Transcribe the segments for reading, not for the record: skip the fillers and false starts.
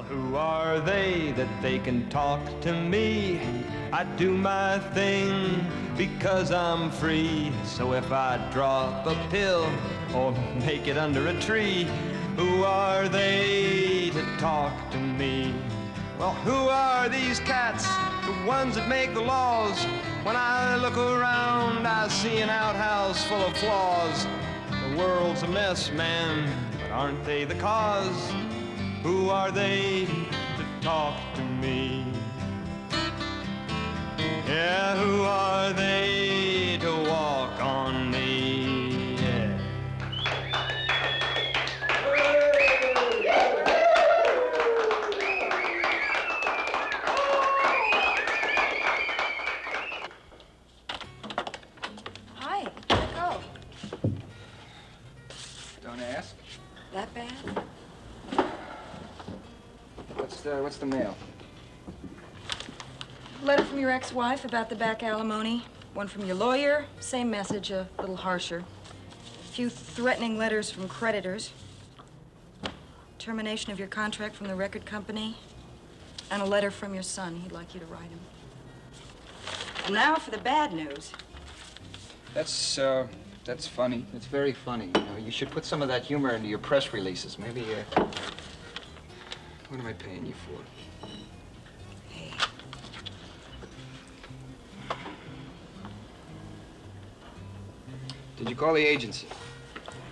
who are they that they can talk to me? I do my thing because I'm free. So if I drop a pill or make it under a tree, who are they to talk to me? Well, who are these cats, the ones that make the laws? When I look around, I see an outhouse full of flaws. The world's a mess, man, but aren't they the cause? Who are they to talk to me? Yeah, who are they to walk on me? Yeah. Hi, where'd it go? Don't ask. That bad? What's the mail? Letter from your ex-wife about the back alimony. One from your lawyer, same message, a little harsher. A few threatening letters from creditors. Termination of your contract from the record company. And a letter from your son. He'd like you to write him. Now for the bad news. That's funny. It's very funny. You know, you should put some of that humor into your press releases. Maybe, what am I paying you for? Hey. Did you call the agency?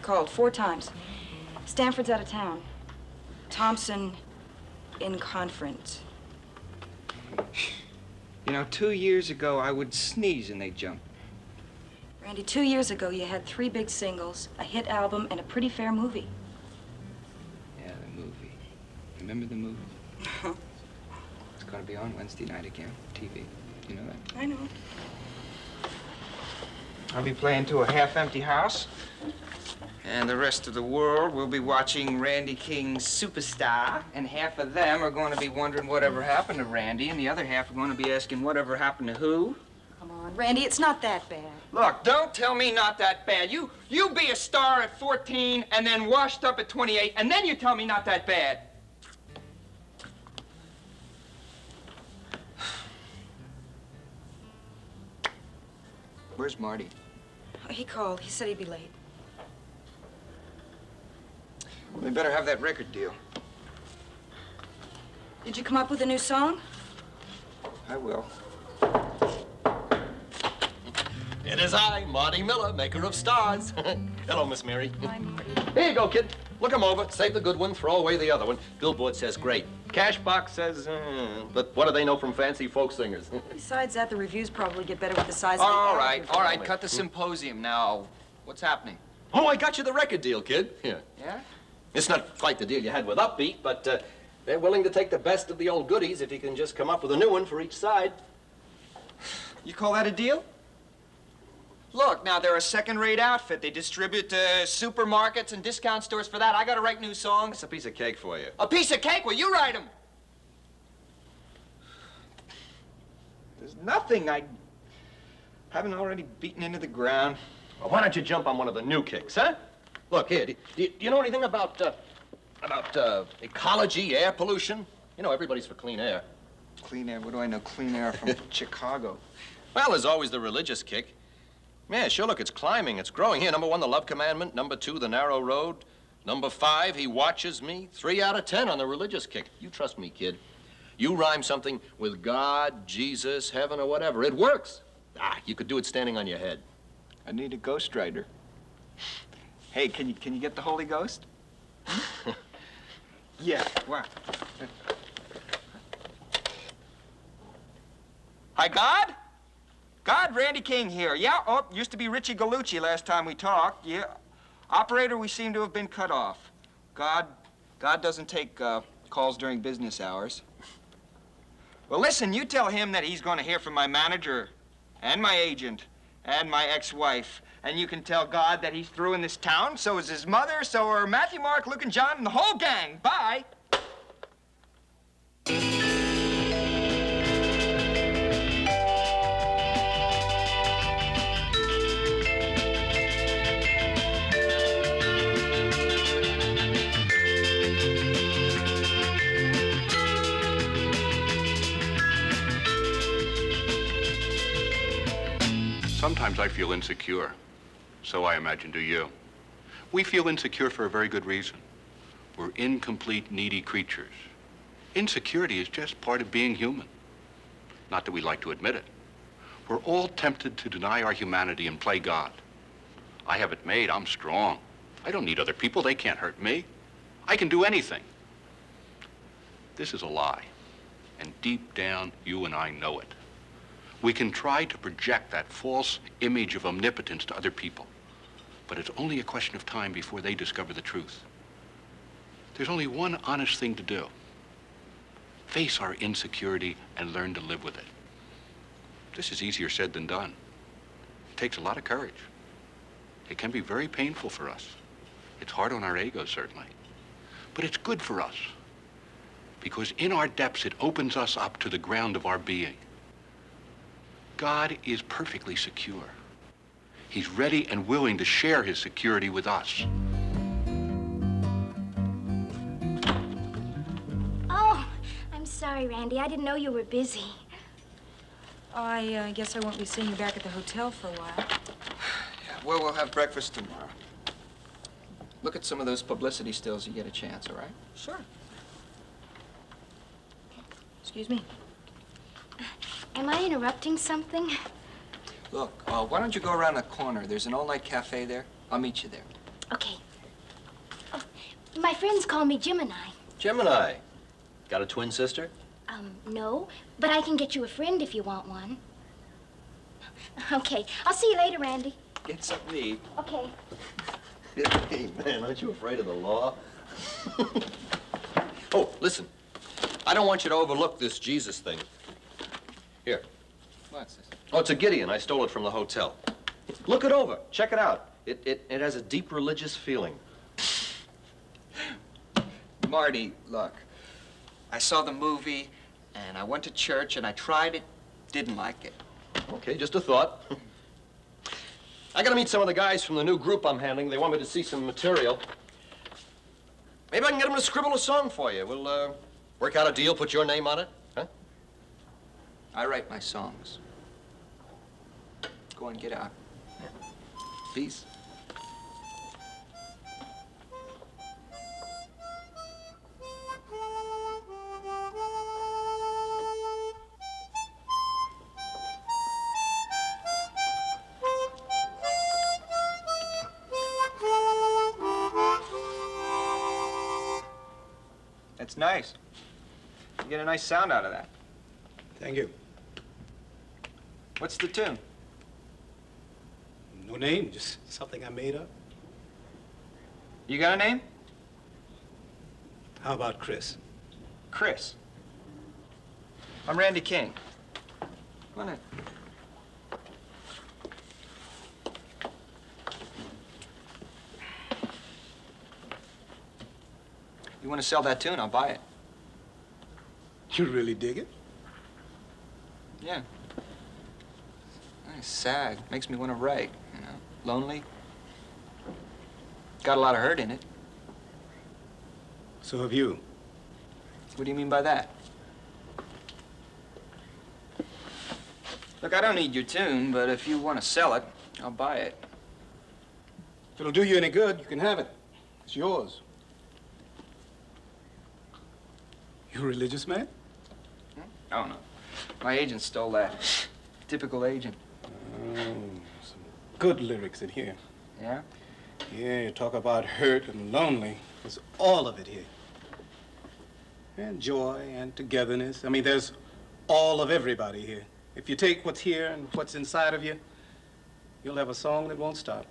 Called 4 times. Stanford's out of town. Thompson in conference. You know, 2 years ago, I would sneeze and they'd jump. Randy, 2 years ago, you had 3 big singles, a hit album, and a pretty fair movie. Yeah, the movie. Remember the movie? It's going to be on Wednesday night again, TV. You know that? I know. I'll be playing to a half-empty house. And the rest of the world will be watching Randy King's Superstar. And half of them are going to be wondering whatever happened to Randy, and the other half are going to be asking whatever happened to who? Come on, Randy, it's not that bad. Look, don't tell me not that bad. You be a star at 14 and then washed up at 28, and then you tell me not that bad. Where's Marty? He called. He said he'd be late. We better have that record deal. Did you come up with a new song? I will. It is I, Marty Miller, maker of stars. Hello, Miss Mary. Hi, Marty. Here you go, kid. Look 'em over. Save the good one, throw away the other one. Billboard says great. Cashbox says, but what do they know from fancy folk singers? Besides that, the reviews probably get better with the size of the All ad. right, cut the symposium now. What's happening? Oh, I got you the record deal, kid. Here. Yeah? It's not quite the deal you had with Upbeat, but they're willing to take the best of the old goodies if you can just come up with a new one for each side. You call that a deal? Look, now, they're a second-rate outfit. They distribute to supermarkets and discount stores for that. I gotta write new songs. It's a piece of cake for you. A piece of cake? Well, you write them. There's nothing I haven't already beaten into the ground. Well, why don't you jump on one of the new kicks, huh? Look, here, do you know anything about ecology, air pollution? You know, everybody's for clean air. Clean air? What do I know? Clean air from Chicago. Well, there's always the religious kick. Yeah, sure, look, it's climbing, it's growing. Here, number 1, the love commandment. Number 2, the narrow road. Number 5, he watches me. 3 out of 10 on the religious kick. You trust me, kid. You rhyme something with God, Jesus, heaven, or whatever. It works. Ah, you could do it standing on your head. I need a ghostwriter. Hey, can you get the Holy Ghost? Yeah, what? Hi, God? God, Randy King here. Yeah, oh, used to be Richie Gallucci last time we talked. Yeah. Operator, we seem to have been cut off. God doesn't take calls during business hours. Well, listen, you tell him that he's going to hear from my manager and my agent and my ex-wife. And you can tell God that he's through in this town. So is his mother, so are Matthew, Mark, Luke, and John, and the whole gang. Bye. Sometimes I feel insecure. So I imagine do you. We feel insecure for a very good reason. We're incomplete, needy creatures. Insecurity is just part of being human. Not that we like to admit it. We're all tempted to deny our humanity and play God. I have it made. I'm strong. I don't need other people. They can't hurt me. I can do anything. This is a lie. And deep down, you and I know it. We can try to project that false image of omnipotence to other people. But it's only a question of time before they discover the truth. There's only one honest thing to do. Face our insecurity and learn to live with it. This is easier said than done. It takes a lot of courage. It can be very painful for us. It's hard on our egos, certainly. But it's good for us. Because in our depths, it opens us up to the ground of our being. God is perfectly secure. He's ready and willing to share his security with us. Oh, I'm sorry, Randy. I didn't know you were busy. I guess I won't be seeing you back at the hotel for a while. Yeah, well, we'll have breakfast tomorrow. Look at some of those publicity stills you get a chance, all right? Sure. Excuse me. Am I interrupting something? Look, why don't you go around the corner? There's an all-night cafe there. I'll meet you there. Okay. Oh, my friends call me Gemini. Gemini. Got a twin sister? No, but I can get you a friend if you want one. Okay, I'll see you later, Randy. Get something to eat. Okay. Hey, man, aren't you afraid of the law? Oh, listen. I don't want you to overlook this Jesus thing. Here. What's this? Oh, it's a Gideon. I stole it from the hotel. Look it over. Check it out. It has a deep religious feeling. Marty, look. I saw the movie, and I went to church, and I tried it. Didn't like it. Okay, just a thought. I gotta meet some of the guys from the new group I'm handling. They want me to see some material. Maybe I can get them to scribble a song for you. We'll, work out a deal, put your name on it, huh? I write my songs. Go on, get out. Peace. That's nice. You get a nice sound out of that. Thank you. What's the tune? No name, just something I made up. You got a name? How about Chris? Chris. I'm Randy King. Come on in. You want to sell that tune? I'll buy it. You really dig it? Yeah. It's sad. Makes me want to write, you know. Lonely. Got a lot of hurt in it. So have you. What do you mean by that? Look, I don't need your tune, but if you want to sell it, I'll buy it. If it'll do you any good, you can have it. It's yours. You a religious man? Oh, no. My agent stole that. Typical agent. Oh, some good lyrics in here. Yeah? Yeah, you talk about hurt and lonely. There's all of it here. And joy and togetherness. I mean, there's all of everybody here. If you take what's here and what's inside of you, you'll have a song that won't stop.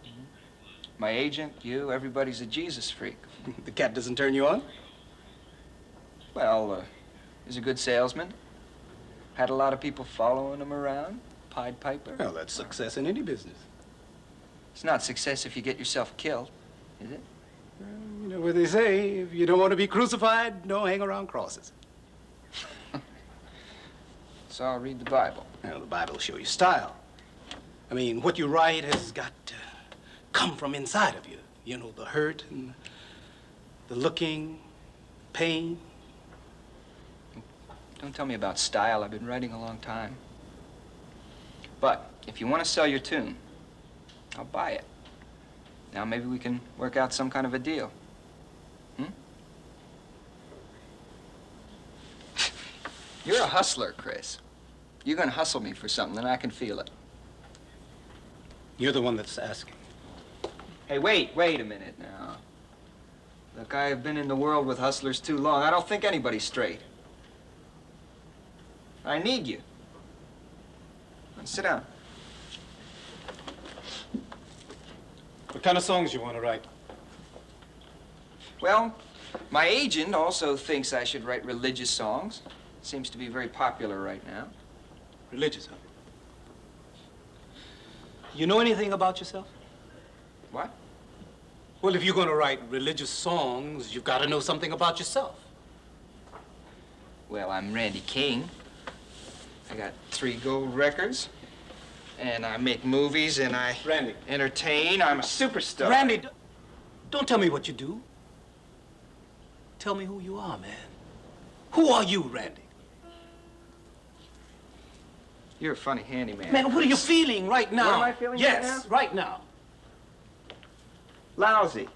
My agent, you, everybody's a Jesus freak. The cat doesn't turn you on? Well, he's a good salesman. Had a lot of people following him around. Pied Piper. Well, that's success in any business. It's not success if you get yourself killed, is it? You know what they say, if you don't want to be crucified, don't hang around crosses. So I'll read the Bible. Well, the Bible will show you style. I mean, what you write has got to come from inside of you. You know, the hurt and the looking, pain. Don't tell me about style. I've been writing a long time. But if you want to sell your tune, I'll buy it. Now maybe we can work out some kind of a deal. You're a hustler, Chris. You're gonna hustle me for something, and I can feel it. You're the one that's asking. Hey, wait a minute now. Look, I've been in the world with hustlers too long. I don't think anybody's straight. I need you. Now, sit down. What kind of songs you want to write? Well, my agent also thinks I should write religious songs. Seems to be very popular right now. Religious, huh? You know anything about yourself? What? Well, if you're going to write religious songs, you've got to know something about yourself. Well, I'm Randy King. I got 3 gold records. And I make movies and I Randy. entertain. I'm a superstar. Randy, don't tell me what you do. Tell me who you are, man. Who are you, Randy? You're a funny handyman. Man, what are you feeling right now? What am I feeling right now? Yes, right now. Lousy.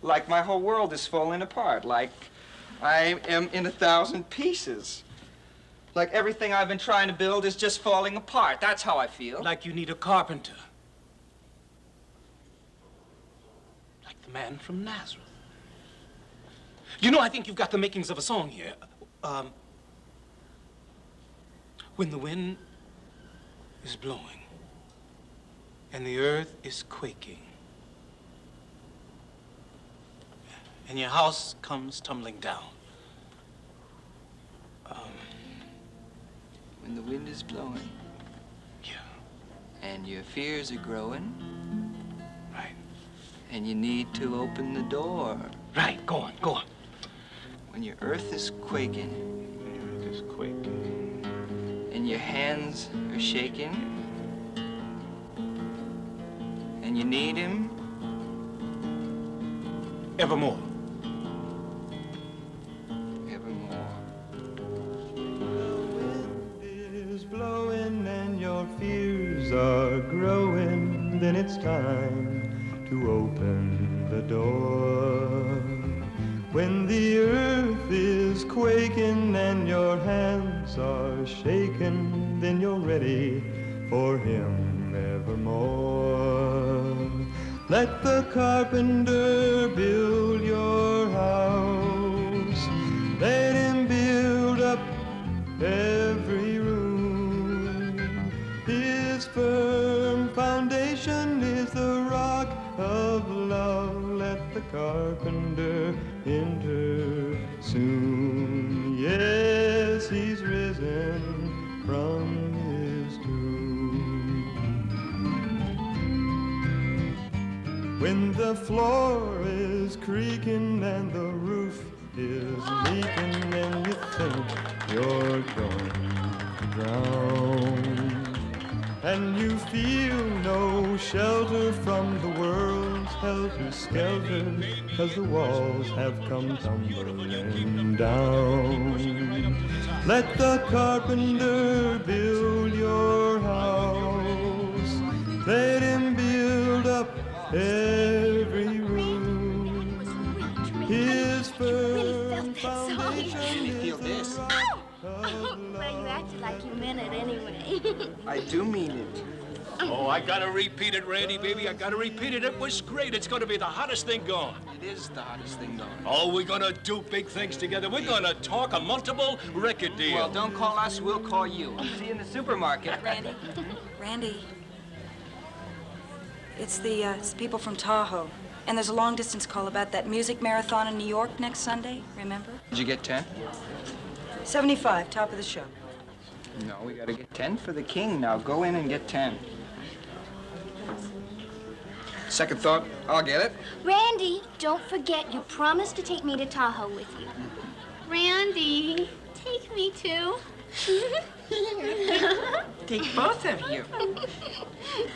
Like my whole world is falling apart. Like I am in 1,000 pieces. Like everything I've been trying to build is just falling apart. That's how I feel. Like you need a carpenter. Like the man from Nazareth. You know, I think you've got the makings of a song here. When the wind is blowing and the earth is quaking and your house comes tumbling down. When the wind is blowing. Yeah. And your fears are growing. Right. And you need to open the door. Right, go on, go on. When your earth is quaking. The earth is quaking. And your hands are shaking. And you need him. Evermore. Evermore. Is blowing and your fears are growing, then it's time to open the door. When the earth is quaking and your hands are shaking, then you're ready for him evermore. Let the carpenter build your house. Let him build up every room. His firm foundation is the rock of love. Let the carpenter enter soon. Yes, he's risen from his tomb. When the floor is creaking and the roof is leaking and you think you're going to drown, and you feel no shelter from the world's helter-skelter, 'cause the walls have come tumbling down. Let the carpenter build your house. Let him build up every room. His firm foundation is the rock of Well, you acted like you meant it anyway. I do mean it. Oh, I gotta repeat it, Randy, baby. I gotta repeat it. It was great. It's gonna be the hottest thing going. It is the hottest thing going. Oh, we're gonna do big things together. We're gonna talk a multiple record deal. Well, don't call us, we'll call you. I'll see you in the supermarket. Randy, Randy, it's the people from Tahoe. And there's a long-distance call about that music marathon in New York next Sunday, remember? Did you get 10? 75, top of the show. No, we gotta get 10 for the king. Now go in and get 10. Second thought, I'll get it. Randy, don't forget you promised to take me to Tahoe with you. Randy, take me too. Take both of you.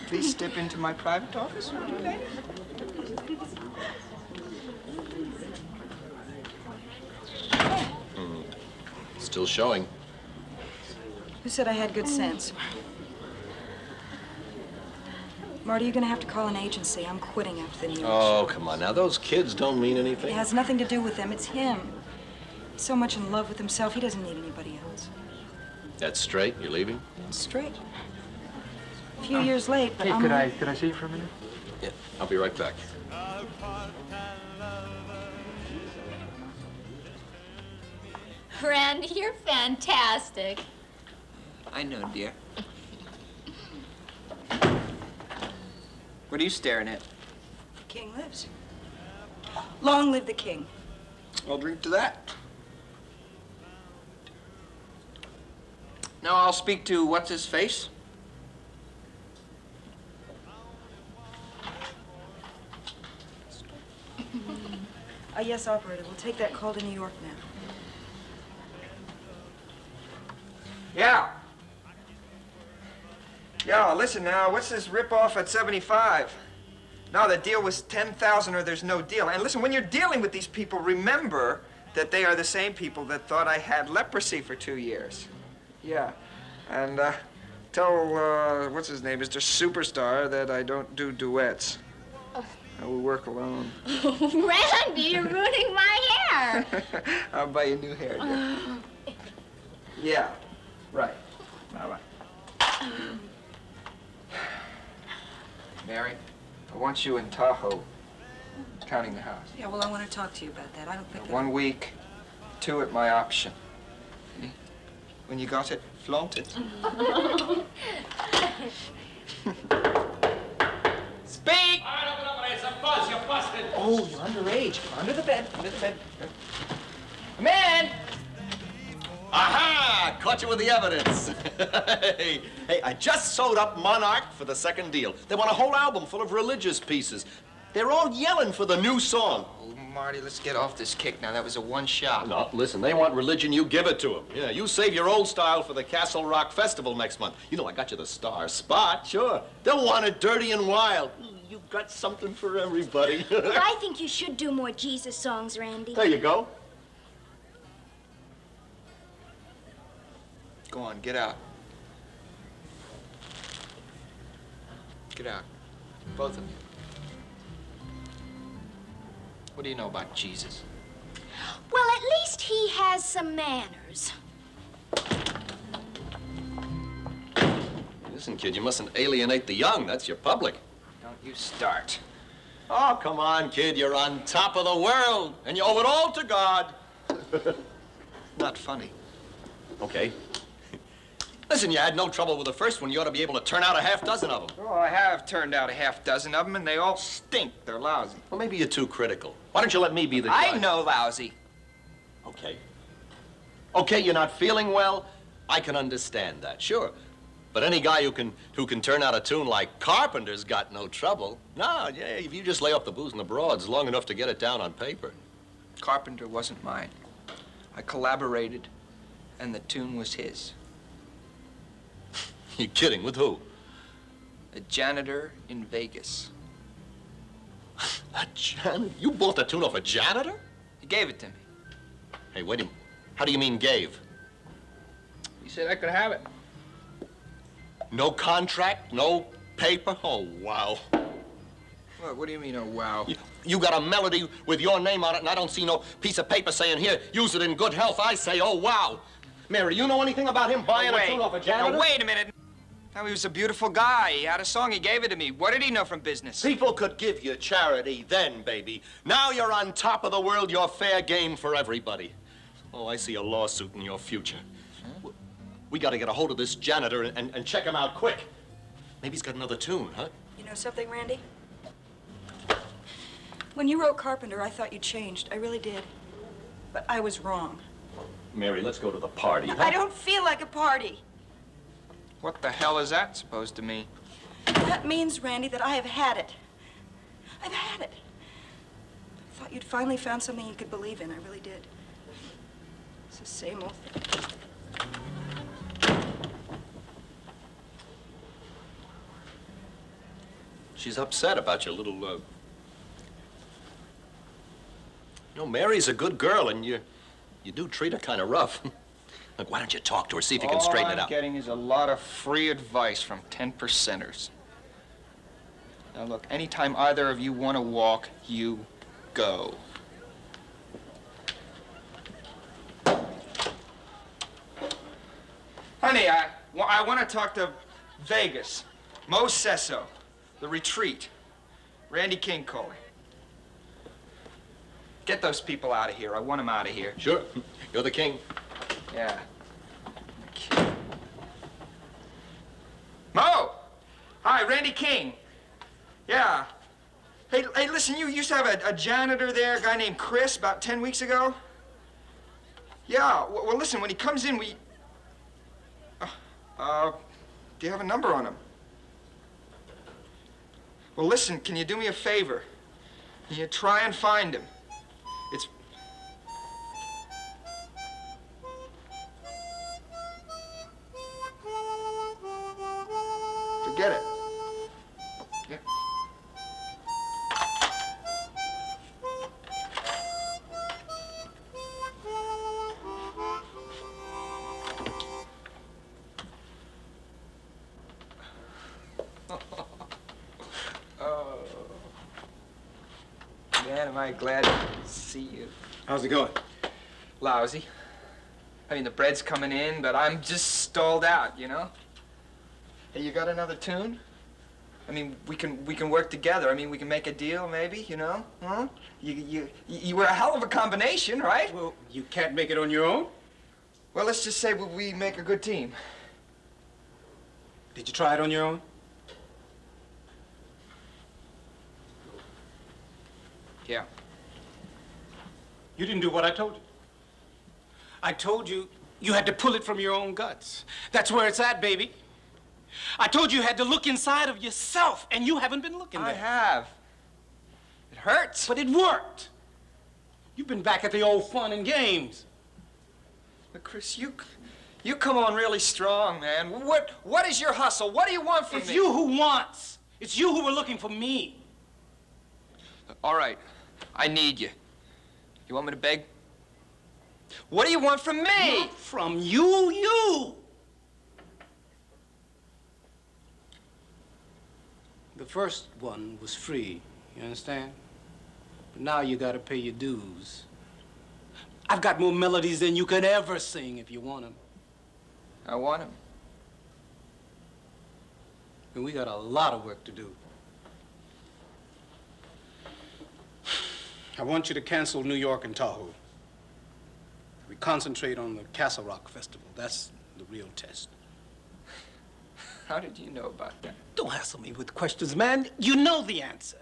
Please step into my private office, would you, lady? Still showing. Who said I had good sense? Marty, you're gonna have to call an agency. I'm quitting after the news. Oh, come on. Now, those kids don't mean anything. It has nothing to do with them. It's him. He's so much in love with himself, he doesn't need anybody else. That's straight? You're leaving? Straight. A few years late, but Hey, I'm... could I see you for a minute? Yeah, I'll be right back. Randy, you're fantastic. I know, dear. What are you staring at? The king lives. Long live the king. I'll drink to that. Now I'll speak to what's-his-face. Yes, operator. We'll take that call to New York now. Yeah. Yeah, listen now, what's this rip-off at 75? No, the deal was 10,000 or there's no deal. And listen, when you're dealing with these people, remember that they are the same people that thought I had leprosy for 2 years. Yeah. And tell, what's his name, Mr. Superstar, that I don't do duets. I will work alone. Randy, you're ruining my hair. I'll buy you new hair, dear. Yeah, right. Bye-bye. Mary, I want you in Tahoe, counting the house. Yeah, well, I want to talk to you about that. I don't think that... 1 week, 2 at my option. When you got it, flaunt it. Speak! All right, open up, it's a buzz. You're busted. Oh, you're underage. Come under the bed, under the bed. Come in! Aha! Caught you with the evidence. Hey, I just sewed up Monarch for the second deal. They want a whole album full of religious pieces. They're all yelling for the new song. Oh, Marty, let's get off this kick now. That was a one-shot. No, listen, they want religion, you give it to them. Yeah, you save your old style for the Castle Rock Festival next month. You know, I got you the star spot, sure. They'll want it dirty and wild. You've got something for everybody. But I think you should do more Jesus songs, Randy. There you go. Go on, get out. Get out. Both of you. What do you know about Jesus? Well, at least he has some manners. Listen, kid, you mustn't alienate the young. That's your public. Don't you start. Oh, come on, kid. You're on top of the world, and you owe it all to God. Not funny. Okay. Listen, you had no trouble with the first one. You ought to be able to turn out a half dozen of them. Oh, I have turned out a half dozen of them, and they all stink. They're lousy. Well, maybe you're too critical. Why don't you let me be the judge? I know lousy. Okay. Okay, you're not feeling well. I can understand that, sure. But any guy who can turn out a tune like Carpenter's got no trouble. No, yeah, if you just lay off the booze and the broads long enough to get it down on paper. Carpenter wasn't mine. I collaborated, and the tune was his. You kidding? With who? A janitor in Vegas. A janitor? You bought the tune off a janitor? He gave it to me. Hey, wait a minute. How do you mean gave? He said I could have it. No contract, no paper? Oh, wow. What do you mean, oh, wow? You got a melody with your name on it, and I don't see no piece of paper saying, here, use it in good health. I say, oh, wow. Mary, you know anything about him buying a tune off a janitor? Now, wait a minute. Now, he was a beautiful guy. He had a song. He gave it to me. What did he know from business? People could give you charity then, baby. Now you're on top of the world. You're fair game for everybody. Oh, I see a lawsuit in your future. Huh? We got to get a hold of this janitor and check him out quick. Maybe he's got another tune, huh? You know something, Randy? When you wrote Carpenter, I thought you changed. I really did. But I was wrong. Mary, let's go to the party. I don't feel like a party. What the hell is that supposed to mean? That means, Randy, that I have had it. I've had it. I thought you'd finally found something you could believe in. I really did. It's the same old thing. She's upset about your little, You know, Mary's a good girl, and you do treat her kind of rough. Look, why don't you talk to her, see if you can straighten it All I'm out. getting is a lot of free advice from 10%ers. Now look, anytime either of you want to walk, you go. Honey, I want to talk to Vegas. Mo Sesso, the retreat. Randy King calling. Get those people out of here. I want them out of here. Sure. You're the king. Yeah. Mo! Hi, Randy King. Yeah. Hey, listen, you used to have a janitor there, a guy named Chris, about 10 weeks ago? Yeah, well, listen, when he comes in, we... do you have a number on him? Well, listen, can you do me a favor? Can you try and find him? It's... Forget it. Yeah. Oh. Man, am I glad to see you. How's it going? Lousy. I mean, the bread's coming in, but I'm just stalled out, you know? Hey, you got another tune? I mean, we can work together. I mean, we can make a deal, maybe, you know? Huh? You were a hell of a combination, right? Well, you can't make it on your own. Well, let's just say we make a good team. Did you try it on your own? Yeah. You didn't do what I told you. I told you you had to pull it from your own guts. That's where it's at, baby. I told you you had to look inside of yourself, and you haven't been looking there. I have. It hurts. But it worked. You've been back at the old fun and games. But Chris, you come on really strong, man. What is your hustle? What do you want from me? It's you who wants. It's you who were looking for me. All right. I need you. You want me to beg? What do you want from me? Not from you. The first one was free, you understand? But now you gotta pay your dues. I've got more melodies than you could ever sing if you want them. I want them. And we got a lot of work to do. I want you to cancel New York and Tahoe. We concentrate on the Castle Rock Festival. That's the real test. How did you know about that? Don't hassle me with questions, man. You know the answer.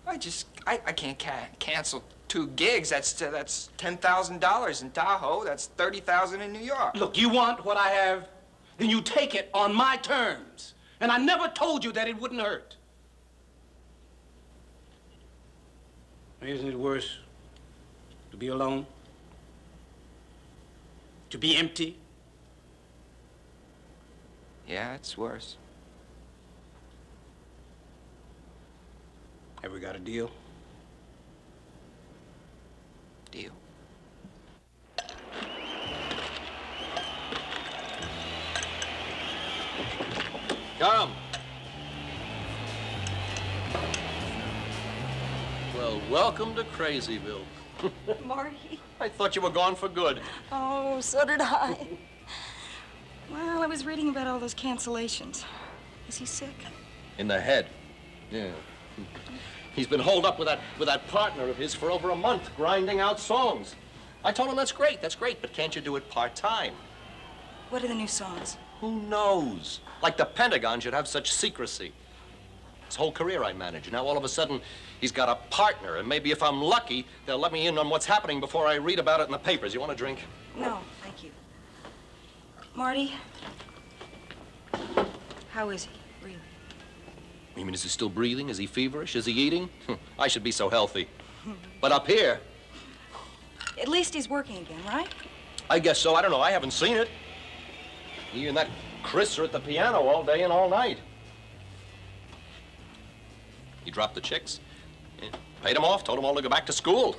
I can't cancel 2 gigs. That's $10,000 in Tahoe. That's $30,000 in New York. Look, you want what I have, then you take it on my terms. And I never told you that it wouldn't hurt. Isn't it worse to be alone? To be empty? Yeah, it's worse. Have we got a deal? Deal. Come. Well, welcome to Crazyville. Marty. I thought you were gone for good. Oh, so did I. Well, I was reading about all those cancellations. Is he sick? In the head. Yeah. He's been holed up with that partner of his for over a month, grinding out songs. I told him that's great, but can't you do it part-time? What are the new songs? Who knows? Like the Pentagon should have such secrecy. His whole career I managed. Now all of a sudden, he's got a partner, and maybe if I'm lucky, they'll let me in on what's happening before I read about it in the papers. You want a drink? No, thank you. Marty, how is he, really? You mean, is he still breathing? Is he feverish? Is he eating? I should be so healthy. But up here... At least he's working again, right? I guess so. I don't know. I haven't seen it. He and that Chris are at the piano all day and all night. He dropped the chicks, paid them off, told them all to go back to school.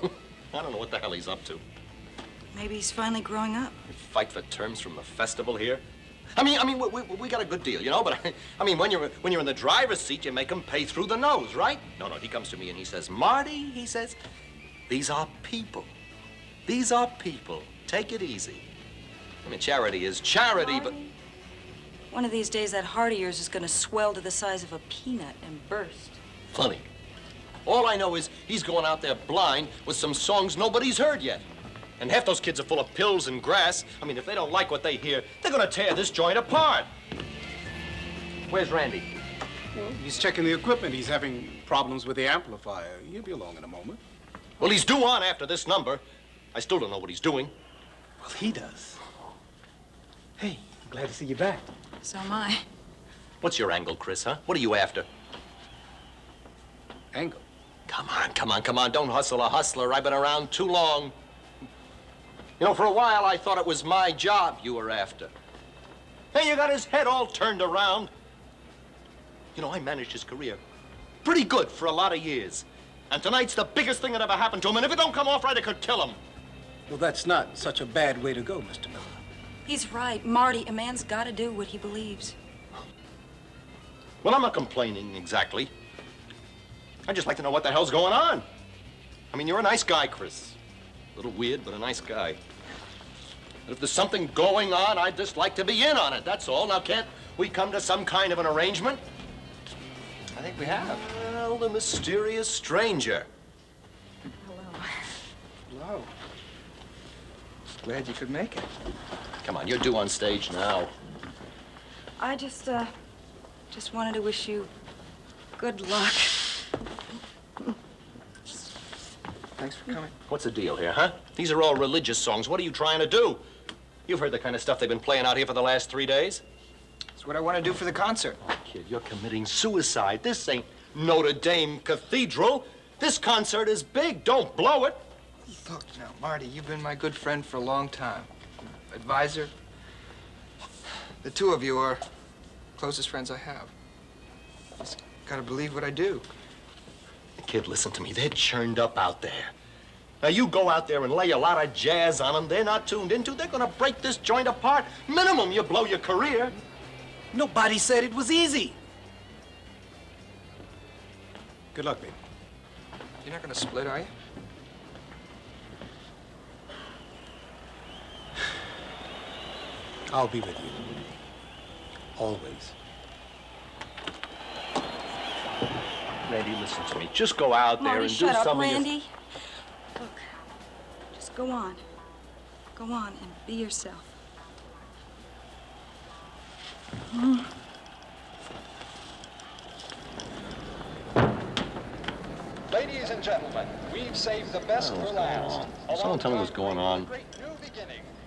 I don't know what the hell he's up to. Maybe he's finally growing up. You fight for terms from the festival here? I mean, we got a good deal, you know, but I mean, when you're in the driver's seat, you make him pay through the nose, right? No, he comes to me and he says, Marty, he says, these are people. These are people. Take it easy. I mean, charity is charity, Marty, but... one of these days, that heart of yours is going to swell to the size of a peanut and burst. Funny. All I know is he's going out there blind with some songs nobody's heard yet. And half those kids are full of pills and grass. I mean, if they don't like what they hear, they're gonna tear this joint apart. Where's Randy? Well, he's checking the equipment. He's having problems with the amplifier. He'll be along in a moment. Well, he's due on after this number. I still don't know what he's doing. Well, he does. Hey, I'm glad to see you back. So am I. What's your angle, Chris, huh? What are you after? Angle? Come on. Don't hustle a hustler. I've been around too long. You know, for a while, I thought it was my job you were after. Hey, you got his head all turned around. You know, I managed his career pretty good for a lot of years. And tonight's the biggest thing that ever happened to him, and if it don't come off right, it could kill him. Well, that's not such a bad way to go, Mr. Miller. He's right. Marty, a man's got to do what he believes. Well, I'm not complaining exactly. I'd just like to know what the hell's going on. I mean, you're a nice guy, Chris. A little weird, but a nice guy. But if there's something going on, I'd just like to be in on it, that's all. Now, can't we come to some kind of an arrangement? I think we have. Well, the mysterious stranger. Hello. Glad you could make it. Come on, you're due on stage now. I just wanted to wish you good luck. Thanks for coming. What's the deal here, huh? These are all religious songs. What are you trying to do? You've heard the kind of stuff they've been playing out here for the last 3 days. It's what I want to do for the concert. Kid, you're committing suicide. This ain't Notre Dame Cathedral. This concert is big. Don't blow it. Look, now, Marty, you've been my good friend for a long time. Advisor. The two of you are closest friends I have. Just gotta believe what I do. Kid, listen to me. They're churned up out there. Now, you go out there and lay a lot of jazz on them they're not tuned into. They're gonna break this joint apart. Minimum, you blow your career. Nobody said it was easy. Good luck, baby. You're not gonna split, are you? I'll be with you. Always. Randy, listen to me. Just go out there Marty, and do shut up, some of your... Randy. Look, just go on. Go on and be yourself. Ladies and gentlemen, we've saved the best for last. Someone tell me what's going on.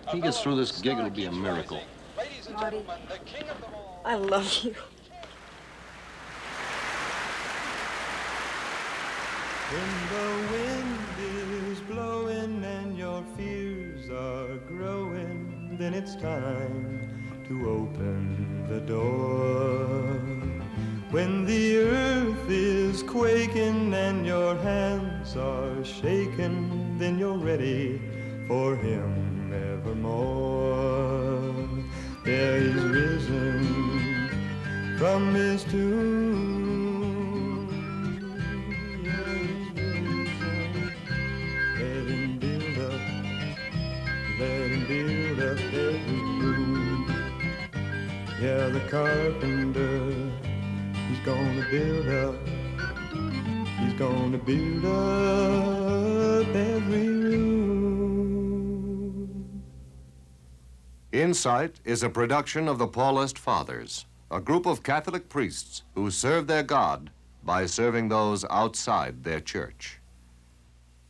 If he gets through this gig, it'll be a miracle. Marty, I love you. When the wind is blowing and your fears are growing, then it's time to open the door. When the earth is quaking and your hands are shaking, then you're ready for him evermore. Yeah, he's risen from his tomb. Let him build up every room. Yeah, the carpenter, he's gonna build up. He's gonna build up every room. Insight is a production of the Paulist Fathers, a group of Catholic priests who serve their God by serving those outside their church.